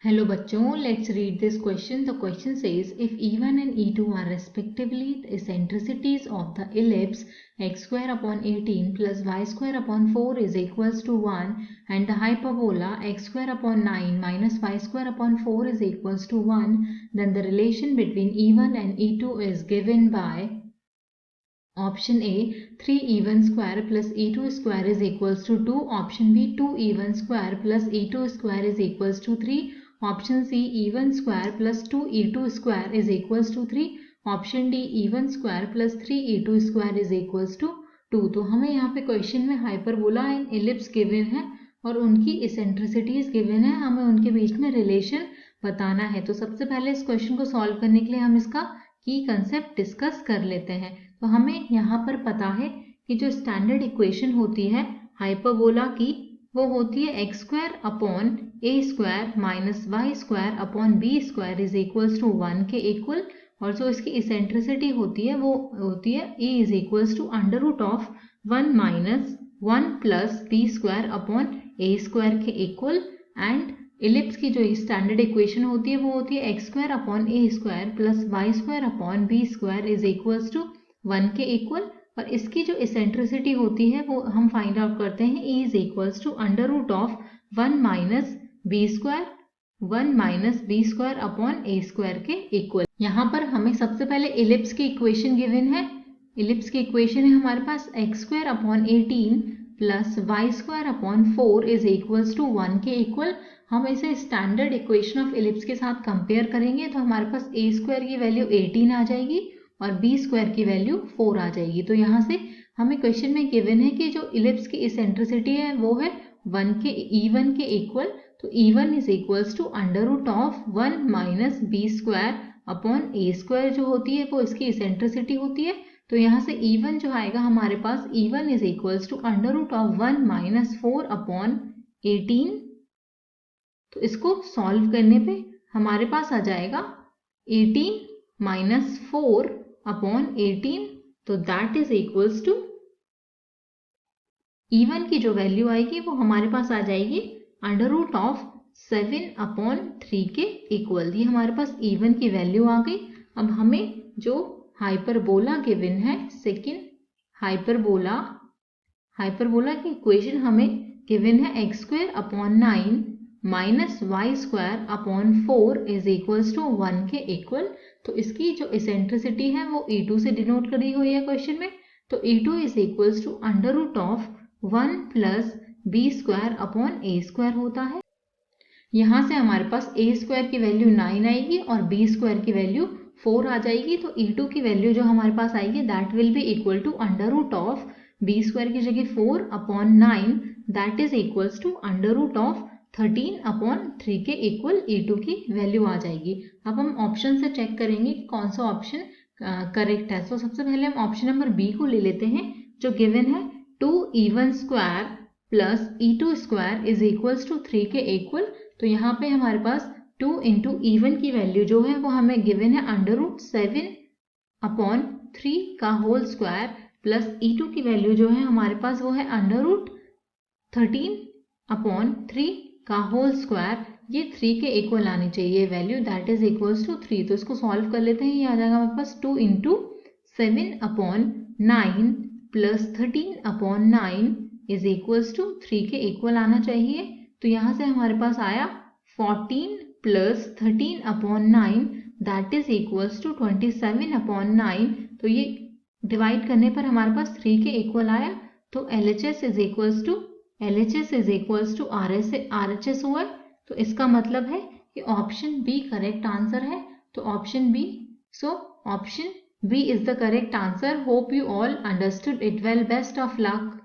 Hello बच्चों, let's read this question. The question says if E1 and E2 are respectively the eccentricities of the ellipse x square upon 18 plus y square upon 4 is equals to 1 and the hyperbola x square upon 9 minus y square upon 4 is equals to 1, then the relation between E1 and E2 is given by option A 3E1 square plus E2 square is equals to 2, option B 2E1 square plus E2 square is equals to 3, option C E1 square plus 2E2 square is equals to 3, option D E1 square plus 3E2 square is equals to 2। तो हमें यहाँ पे question में hyperbola and ellipse given है और उनकी इसेंट्रिसिटीज given है, हमें उनके बीच में रिलेशन बताना है। तो सबसे पहले इस क्वेश्चन को सॉल्व करने के लिए हम इसका की कंसेप्ट डिस्कस कर लेते हैं। तो हमें यहाँ पर पता है कि जो स्टैंडर्ड इक्वेशन होती है हाइपरबोला की वो होती है X square upon A square minus Y square upon B square is equals to 1 के इक्वल, और जो इसकी इसेंट्रिसिटी होती है वो होती है A is equals to under root of 1 minus 1 plus B square upon A square के इक्वल। एंड इलिप्स की जो स्टैंडर्ड इक्वेशन होती है वो होती है X square upon A square plus Y square upon B square is equals to 1 के इक्वल, और इसकी जो इसेंट्रिसिटी होती है वो हम फाइंड आउट करते हैं A is equals to under root of 1 minus B square upon A square के इक्वल। यहाँ पर हमें सबसे पहले इलिप्स की इक्वेशन गिवन है। इलिप्स की इक्वेशन है हमारे पास X square upon 18 plus Y square upon 4 is equals to 1 के इक्वल। हम इसे स्टैंडर्ड इक्वेशन ऑफ इलिप्स के साथ कंपेयर करेंगे तो हमारे पास ए स्क्वायर की वैल्यू 18 आ जाएगी और बी स्क्वायर की वैल्यू 4 आ जाएगी। तो यहाँ से हमें क्वेश्चन में गिवन है कि जो इलिप्स की इसेंट्रिसिटी है वो है 1 के E1 के इक्वल। तो E1 is equals to under root of 1 minus B square upon A square जो होती है वो इसकी इसेंट्रिसिटी होती है। तो यहाँ से E1 जो आएगा हमारे पास E1 is equals to under root of 1 minus 4 upon 18। तो इसको सॉल्व करने पे हमारे पास आ जाएगा 18 माइनस 4 अपॉन 18, तो that is equals to E1 की जो वैल्यू आएगी वो हमारे पास आ जाएगी अंडर रूट ऑफ 7 अपॉन 3 के इक्वल। ये हमारे पास E1 की वैल्यू आ गई। अब हमें जो हाइपरबोला गिवन है सेकेंड हाइपरबोला की इक्वेशन हमें गिवन है X square upon 9 minus Y square upon 4 is equals to 1 के इक्वल। तो इसकी जो इसेंट्रिसिटी है वो E2 से डिनोट करी हुई है क्वेश्चन में। तो E2 is equals to under root of 1 plus B square upon A square होता है। यहाँ से हमारे पास ए स्क्वायर की वैल्यू 9 आएगी और बी स्क्वायर की वैल्यू 4 आ जाएगी। तो E2 की वैल्यू जो हमारे पास आएगी that will be equal to under root of B square की जगह 4 upon 9 that is equals to under root of 13 upon 3 के इक्वल E2 की वैल्यू आ जाएगी। अब हम ऑप्शन से चेक करेंगे कि कौन सा ऑप्शन करेक्ट है। तो सबसे पहले हम ऑप्शन नंबर बी को ले लेते हैं जो गिवन है 2E1 square plus E2 square is equals to 3 के इक्वल। तो यहाँ पे हमारे पास 2 इंटू E1 की वैल्यू जो है वो हमें गिवन है अंडर रूट 7 अपॉन 3 का होल स्क्वायर प्लस E2 की वैल्यू जो है हमारे पास वो है अंडर रूट 13 अपॉन 3 का होल स्क्वायर। ये 3 के इक्वल आनी चाहिए value that is equals to 3। तो इसको सॉल्व कर लेते हैं। ये आ जाएगा हमारे पास 2 into 7 upon 9 plus 13 upon 9 is equals to 3 के इक्वल आना चाहिए। तो यहाँ से हमारे पास आया 14 plus 13 upon 9 that is equals to 27 upon 9। तो ये डिवाइड करने पर हमारे पास 3 के इक्वल आया। तो LHS is equals to RHS हुआ। तो इसका मतलब है कि ऑप्शन बी करेक्ट आंसर है। तो option B is the correct answer. Hope you all understood it well. Best of luck.